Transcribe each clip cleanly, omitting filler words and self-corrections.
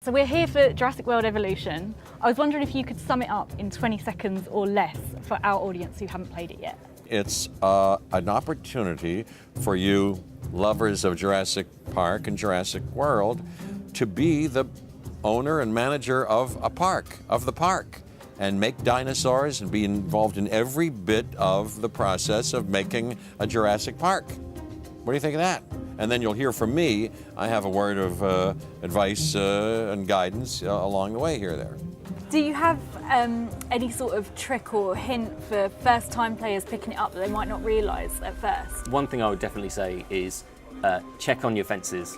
So we're here for Jurassic World Evolution. I was wondering if you could sum it up in 20 seconds or less for our audience who haven't played it yet. It's an opportunity for you lovers of Jurassic Park and Jurassic World to be the owner and manager of a park, of the park, and make dinosaurs and be involved in every bit of the process of making a Jurassic Park. What do you think of that? And then you'll hear from me. I have a word of advice and guidance along the way here there. Do you have any sort of trick or hint for first-time players picking it up that they might not realise at first? One thing I would definitely say is check on your fences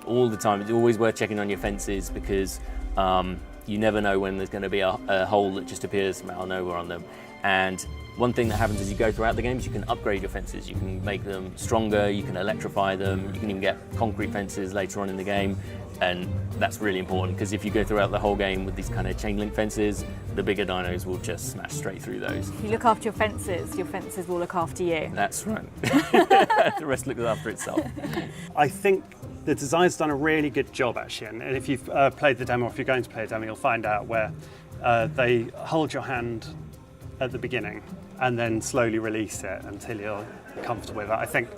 all the time. It's always worth checking on your fences because you never know when there's going to be a hole that just appears out of nowhere on them. And one thing that happens as you go throughout the game is you can upgrade your fences. You can make them stronger, you can electrify them, you can even get concrete fences later on in the game. And that's really important because if you go throughout the whole game with these kind of chain link fences, the bigger dinos will just smash straight through those. If you look after your fences will look after you. That's right. The rest looks after itself. I think the design's done a really good job actually, and if you've played the demo, or if you're going to play a demo, you'll find out where they hold your hand at the beginning and then slowly release it until you're comfortable with it. I think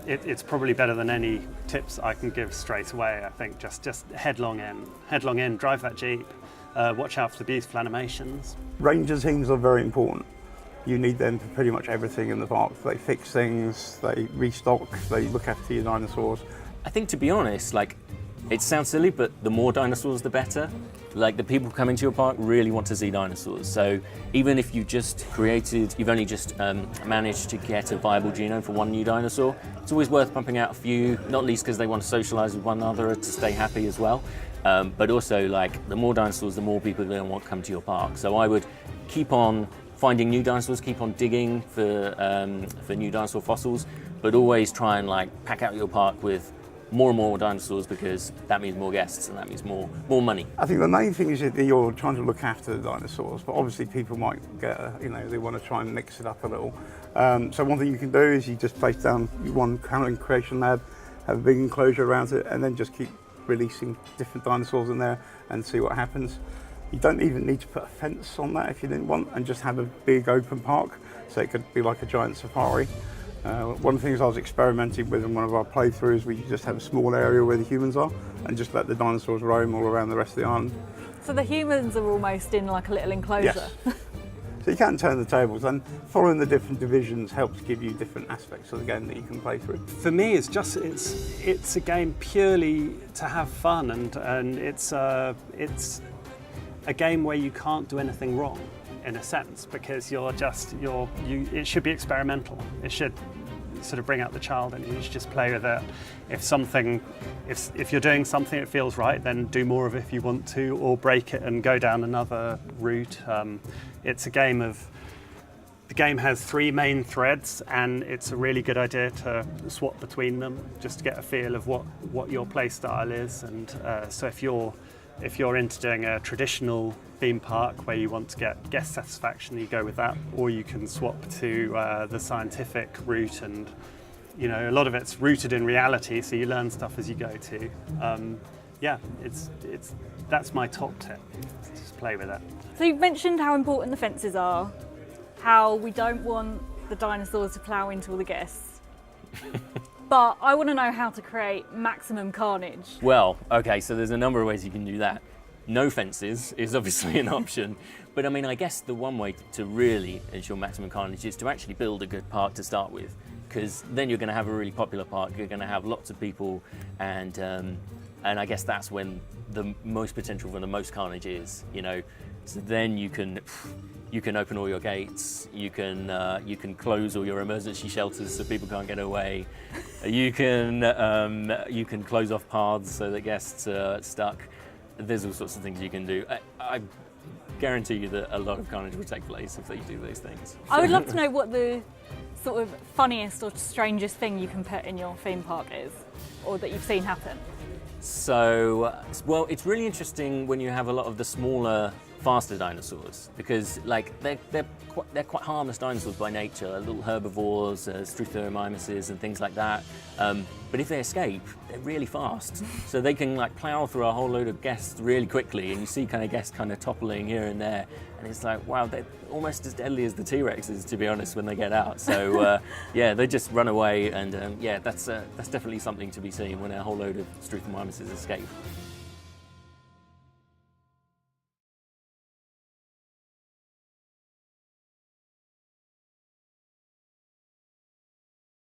it's probably better than any tips I can give straight away. I think just headlong in, drive that Jeep, watch out for the beautiful animations. Ranger teams are very important. You need them for pretty much everything in the park. They fix things, they restock, they look after your dinosaurs. I think, to be honest, like, it sounds silly, but the more dinosaurs, the better. Like, the people coming to your park really want to see dinosaurs. So even if you've only just managed to get a viable genome for one new dinosaur, it's always worth pumping out a few, not least because they want to socialize with one another to stay happy as well. But also, like, the more dinosaurs, the more people are going to want to come to your park. So I would keep on finding new dinosaurs, keep on digging for new dinosaur fossils, but always try and, like, pack out your park with more and more dinosaurs because that means more guests and that means more money. I think the main thing is that you're trying to look after the dinosaurs, but obviously people might get, they want to try and mix it up a little. So one thing you can do is you just place down one Canon creation lab, have a big enclosure around it, and then just keep releasing different dinosaurs in there and see what happens. You don't even need to put a fence on that if you didn't want, and just have a big open park, so it could be like a giant safari. One of the things I was experimenting with in one of our playthroughs, we just have a small area where the humans are and just let the dinosaurs roam all around the rest of the island. So the humans are almost in like a little enclosure? Yes. So you can turn the tables, and following the different divisions helps give you different aspects of the game that you can play through. For me, it's a game purely to have fun, and it's a game where you can't do anything wrong, in a sense, because it should be experimental. It should sort of bring out the child and you should just play with it. If you're doing something that feels right, then do more of it if you want to, or break it and go down another route. It's a game the game has 3 main threads, and it's a really good idea to swap between them just to get a feel of what your play style is. And so if you're into doing a traditional theme park where you want to get guest satisfaction, you go with that, or you can swap to the scientific route, and a lot of it's rooted in reality, so you learn stuff as you go too. That's my top tip. Just play with it. So you've mentioned how important the fences are, how we don't want the dinosaurs to plough into all the guests. But I want to know how to create maximum carnage. Well, okay, so there's a number of ways you can do that. No fences is obviously an option, but I mean, I guess the one way to really ensure maximum carnage is to actually build a good park to start with, because then you're going to have a really popular park, you're going to have lots of people, and I guess that's when the most potential for the most carnage is, So then you can open all your gates, you can close all your emergency shelters so people can't get away. You can close off paths so that guests are stuck. There's all sorts of things you can do. I guarantee you that a lot of carnage will take place if they do those things. I would love to know what the sort of funniest or strangest thing you can put in your theme park is, or that you've seen happen. So, well, it's really interesting when you have a lot of the smaller faster dinosaurs, because like they're quite harmless dinosaurs by nature, little herbivores, struthoramimuses and things like that. But if they escape, they're really fast, so they can like plow through a whole load of guests really quickly, and you see kind of guests kind of toppling here and there, and it's like, wow, they're almost as deadly as the T-Rexes, to be honest, when they get out. So yeah, they just run away, and yeah, that's definitely something to be seen when a whole load of struthoramimuses escape.